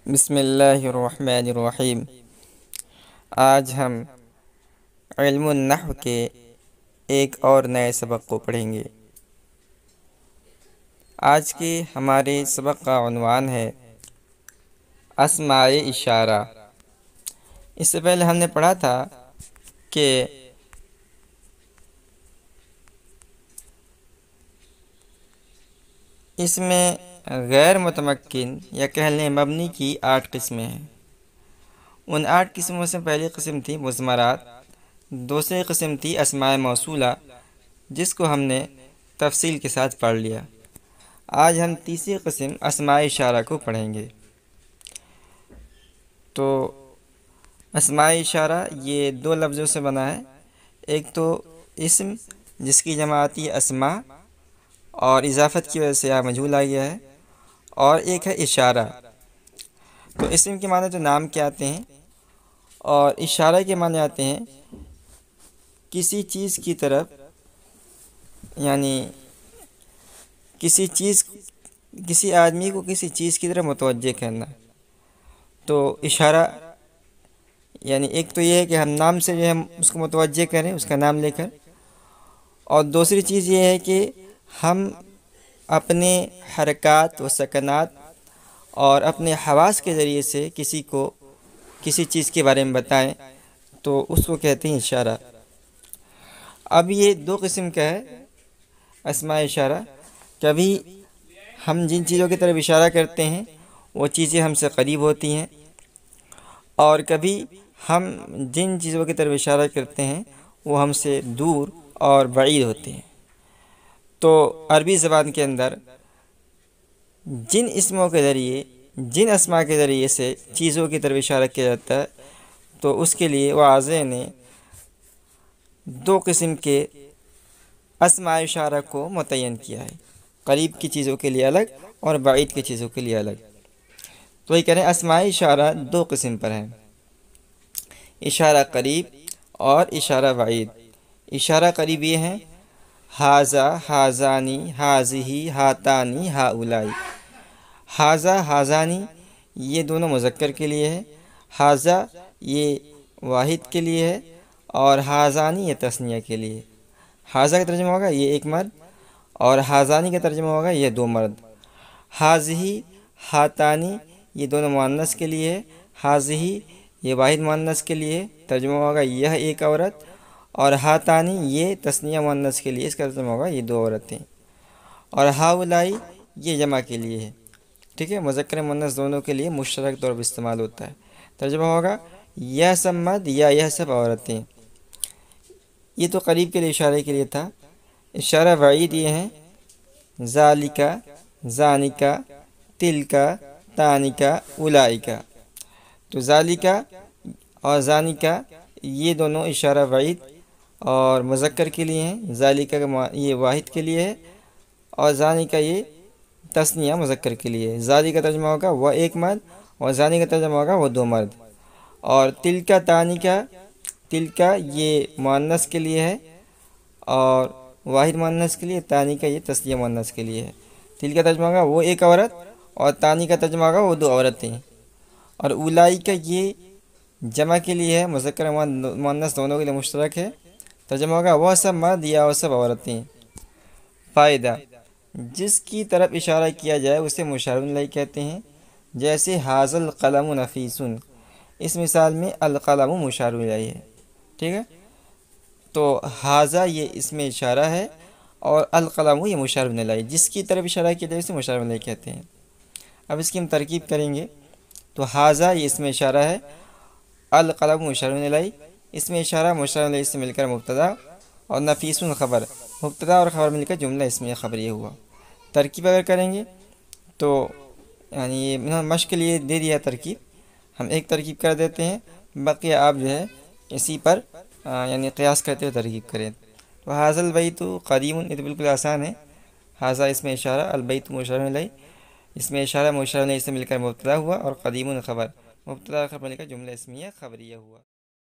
بسم اللہ الرحمن الرحیم۔ آج ہم علم النحو کے ایک اور نئے سبق کو پڑھیں گے۔ آج کے ہمارے سبق کا عنوان ہے اسماء اشارہ۔ اس سے پہلے ہم نے پڑھا تھا کہ اس میں غیر متمکن یا کہہ لیں مبنی کی 8 قسمیں ہیں۔ ان 8 قسموں سے پہلی قسم تھی مضمرات، دوسری قسم تھی اسماء موصولہ جس کو ہم نے تفصیل کے ساتھ پڑھ لیا۔ آج ہم تیسری قسم اسماء اشارہ کو پڑھیں گے۔ تو اسماء اشارہ یہ 2 لفظوں سے بنا ہے، ایک تو اسم جس کی جمع آتی ہے اسماء اور اضافت کی وجہ سے یہاں مجہول آ گیا ہے، اور ایک ہے اشارہ۔ تو اسم کے معنی تو نام کے آتے ہیں اور اشارہ کے معنی آتے ہیں کسی چیز کی طرف، یعنی کسی آدمی کو کسی چیز کی طرف متوجہ کرنا۔ تو اشارہ یعنی ایک تو یہ ہے کہ ہم نام سے جو ہے اس کو متوجہ کریں، اس کا نام لے کر، اور دوسری چیز یہ ہے کہ ہم اپنے حرکات و سکنات اور اپنے حواس کے ذریعے سے کسی کو کسی چیز کے بارے میں بتائیں، تو اس کو کہتے ہیں اشارہ۔ اب یہ 2 قسم کا ہے اسماء اشارہ۔ کبھی ہم جن چیزوں کی طرف اشارہ کرتے ہیں وہ چیزیں ہم سے قریب ہوتی ہیں، اور کبھی ہم جن چیزوں کی طرف اشارہ کرتے ہیں وہ ہم سے دور اور بعید ہوتے ہیں۔ تو عربی زبان کے اندر جن اسموں کے ذریعے، جن اسماء کے ذریعے سے چیزوں کی طرف اشارہ کیا جاتا ہے، تو اس کے لیے واضح نے 2 قسم کے اسماء اشارہ کو متعین کیا ہے، قریب کی چیزوں کے لیے الگ اور بعید کی چیزوں کے لیے الگ۔ تو یہ کہہ رہے ہیں اسماء اشارہ 2 قسم پر ہیں، اشارہ قریب اور اشارہ بعید۔ اشارہ قریب یہ ہیں ھذا، ھذانی، ھذہ، ھاتانی، ھؤلائی۔ ھذا، ھذانی یہ دونوں مذکر کے لیے ہے، ھذا یہ واحد کے لیے ہے، اور ھذانی یہ تثنیہ کے لیے ہے۔ ھذا کا ترجمہ ہوگا یہ ایک مرد، اور ھذانی کا ترجمہ ہوگا یہ 2 مرد۔ ھذہ، ھاتانی یہ دونوں مؤنث کے لیے ہے، ھذہ یہ واحد مؤنث کے لیے، ترجمہ ہوگا یہ ایک عورت، اور ھاتانی یہ تثنیہ مؤنث کے لیے، اس کا ترجمہ ہوگا یہ 2 عورتیں، اور ھؤلائی یہ جمع کے لیے ہے۔ ٹھیک ہے، مذکر مؤنث دونوں کے لیے مشترک طور پر استعمال ہوتا ہے، ترجمہ ہوگا یہ سب مرد یا یہ سب عورتیں۔ یہ تو قریب کے لیے اشارے کے لیے تھا۔ اشارہ بعید یہ ہیں ذالکا، ذانکا، تلکا، تانکا، اولئکا۔ تو ذالکا اور ذانکا یہ دونوں اشارہ بعید اور مذکر کے لیے ہیں، ذالکا کا یہ واحد کے لیے ہے، اور ذانکا یہ تثنیہ مذکر کے لیے ہے۔ ذالکا کا ترجمہ ہوگا وہ ایک مرد، اور ذانکا کا ترجمہ ہوگا وہ 2 مرد، اور تلکا، تانکا، تلکا یہ مؤنث کے لیے ہے اور واحد مؤنث کے لیے، تانکا یہ تثنیہ مؤنث کے لیے ہے۔ تلکا ترجمہ ہوگا وہ ایک عورت، اور تانکا ترجمہ ہوگا وہ 2 عورتیں، اور اولئکا یہ جمع کے لیے ہے، مذکر مؤنث دونوں کے لیے مشترک ہے، ترجمہ ہوگا وہ سب مرد یا وہ سب عورتیں۔ فائدہ: جس کی طرف اشارہ کیا جائے اسے مشار الیہ کہتے ہیں، جیسے ھذا القلم نفیس، اس مثال میں القلم مشار الیہ ہے۔ ٹھیک ہے، تو ھذا یہ اسم اشارہ ہے اور القلم یہ مشار الیہ، جس کی طرف اشارہ کیا جائے اسے مشار الیہ کہتے ہیں۔ اب اس کی ہم ترکیب کریں گے۔ تو ھذا یہ اسم اشارہ ہے، القلم مشار الیہ، اسم اشارہ مشار الیہ سے مل کر مبتدا، اور نفیس خبر، مبتدا اور خبر مل کر جملہ اسمیہ خبریہ ہوا۔ ترکیب اگر کریں گے تو یعنی یہ مشق کے لیے دے دیا ترکیب، ہم ایک ترکیب کر دیتے ہیں، باقی آپ جو ہے اسی پر یعنی قیاس کرتے ہوئے ترکیب کریں۔ تو ھذا البیت قدیم، یہ تو بالکل آسان ہے۔ ھذا اسم اشارہ، البیت مشار الیہ، اسم اشارہ مشار الیہ سے مل کر مبتدا ہوا، اور قدیم خبر، مبتدا خبر مل کر جملہ اسمیہ خبریہ ہوا۔